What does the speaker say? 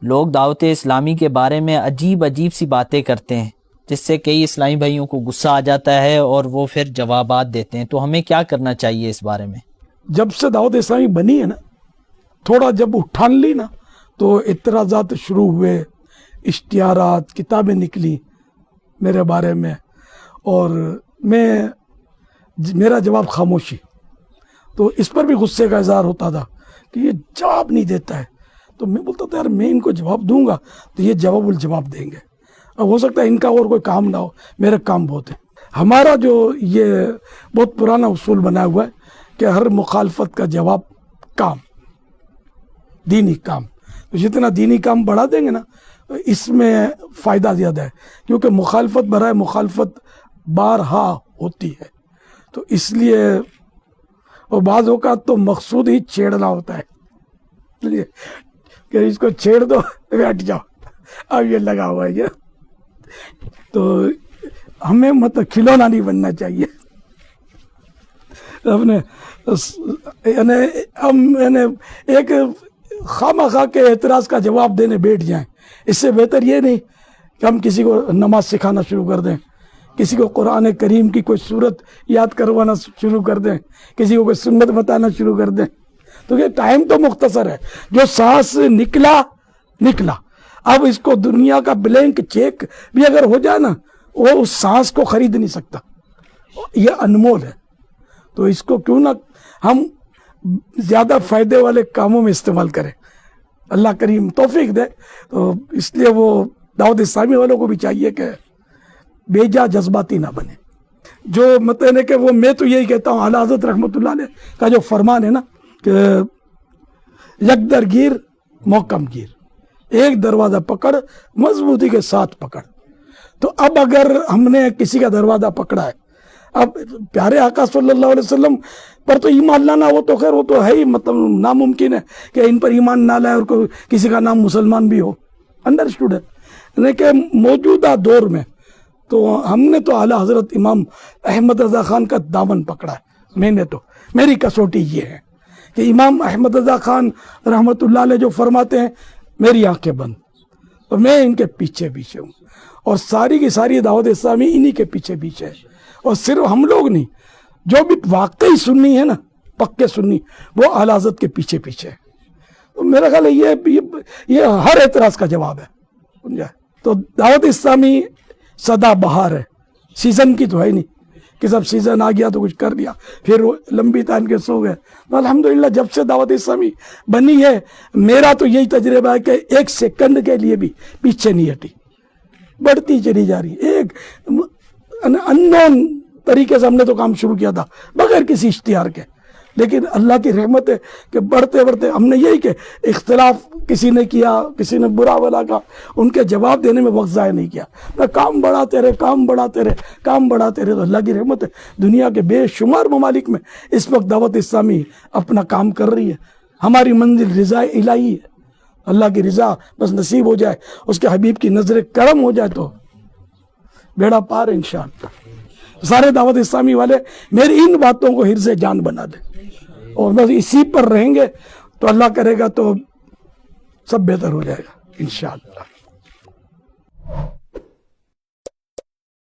لوگ دعوت اسلامی کے بارے میں عجیب سی باتیں کرتے ہیں جس سے کئی اسلامی بھائیوں کو غصہ آ جاتا ہے اور وہ پھر جوابات دیتے ہیں. تو ہمیں کیا کرنا چاہیے اس بارے میں؟ جب سے دعوت اسلامی بنی ہے نا، تھوڑا جب اٹھان لی نا تو اعتراضات شروع ہوئے، اشتہارات، کتابیں نکلی میرے بارے میں، اور میرا جواب خاموشی. تو اس پر بھی غصے کا اظہار ہوتا تھا کہ یہ جواب نہیں دیتا ہے. تو میں بولتا تھا یار میں ان کو جواب دوں گا تو یہ جواب الجواب دیں گے. اب ہو سکتا ہے ان کا اور کوئی کام نہ ہو، میرے کام بہت ہے. ہمارا جو یہ بہت پرانا اصول بنا ہوا ہے کہ ہر مخالفت کا جواب کام، دینی کام. تو جتنا دینی کام بڑھا دیں گے نا اس میں فائدہ زیادہ ہے، کیونکہ مخالفت برائے مخالفت بارہا ہوتی ہے. تو اس لیے اور بعض اوقات تو مقصود ہی چھیڑنا ہوتا ہے، اس لیے کہ اس کو چھیڑ دو بیٹھ جاؤ، اب یہ لگا ہوا ہے. تو ہمیں مطلب کھلونا نہیں بننا چاہیے. اپنے ایک خواہ مخواہ کے اعتراض کا جواب دینے بیٹھ جائیں. اس سے بہتر یہ نہیں کہ ہم کسی کو نماز سکھانا شروع کر دیں، کسی کو قرآن کریم کی کوئی صورت یاد کروانا شروع کر دیں، کسی کو کوئی سنت بتانا شروع کر دیں. تو یہ ٹائم تو مختصر ہے، جو سانس نکلا. اب اس کو دنیا کا بلینک چیک بھی اگر ہو جائے نا وہ اس سانس کو خرید نہیں سکتا، یہ انمول ہے. تو اس کو کیوں نہ ہم زیادہ فائدے والے کاموں میں استعمال کریں. اللہ کریم توفیق دے. تو اس لیے وہ دعوت اسلامی والوں کو بھی چاہیے کہ بے جا جذباتی نہ بنے. جو مطلب ہے کہ وہ میں تو یہی کہتا ہوں، اعلیٰ حضرت رحمۃ اللہ علیہ کا جو فرمان ہے نا کہ یکدر گیر محکم گیر، ایک دروازہ پکڑ مضبوطی کے ساتھ پکڑ. تو اب اگر ہم نے کسی کا دروازہ پکڑا ہے، اب پیارے آقا صلی اللہ علیہ وسلم پر تو ایمان لانا وہ تو خیر وہ تو ہے ہی، مطلب ناممکن ہے کہ ان پر ایمان نہ لائے اور کوئی کسی کا نام مسلمان بھی ہو، انڈرسٹوڈ ہے. لیکن موجودہ دور میں تو ہم نے تو اعلیٰ حضرت امام احمد رضا خان کا دامن پکڑا ہے. میں نے تو میری کسوٹی یہ ہے کہ امام احمد رضا خان رحمۃ اللہ علیہ جو فرماتے ہیں میری آنکھیں بند، اور میں ان کے پیچھے ہوں، اور ساری کی ساری دعوت اسلامی انہی کے پیچھے ہے. اور صرف ہم لوگ نہیں، جو بھی واقعی سنی ہے نا، پکے سنی، وہ اعلیٰ حضرت کے پیچھے ہے. تو میرا خیال ہے یہ ہر اعتراض کا جواب ہے، سمجھا. تو دعوت اسلامی سدا بہار ہے، سیزن کی تو ہے نہیں کہ سب سیزن آ گیا تو کچھ کر دیا پھر لمبی تان کے سو گئے. تو الحمدللہ جب سے دعوت اسلامی بنی ہے میرا تو یہی تجربہ ہے کہ ایک سیکنڈ کے لیے بھی پیچھے نہیں ہٹی، بڑھتی چلی جا رہی. ایک اننون طریقے سے ہم نے تو کام شروع کیا تھا بغیر کسی اشتہار کے، لیکن اللہ کی رحمت ہے کہ بڑھتے ہم نے یہی کہ اختلاف کسی نے کیا، کسی نے برا بلا کہا، ان کے جواب دینے میں وقت ضائع نہیں کیا، کام بڑھاتے رہے. تو اللہ کی رحمت ہے دنیا کے بے شمار ممالک میں اس وقت دعوت اسلامی اپنا کام کر رہی ہے. ہماری منزل رضا الہی ہے، اللہ کی رضا بس نصیب ہو جائے، اس کے حبیب کی نظر کرم ہو جائے تو بیڑا پار انشاءاللہ. سارے دعوت اسلامی والے میری ان باتوں کو حرز جان بنا دیں اور بس اسی پر رہیں گے تو اللہ کرے گا تو سب بہتر ہو جائے گا انشاءاللہ.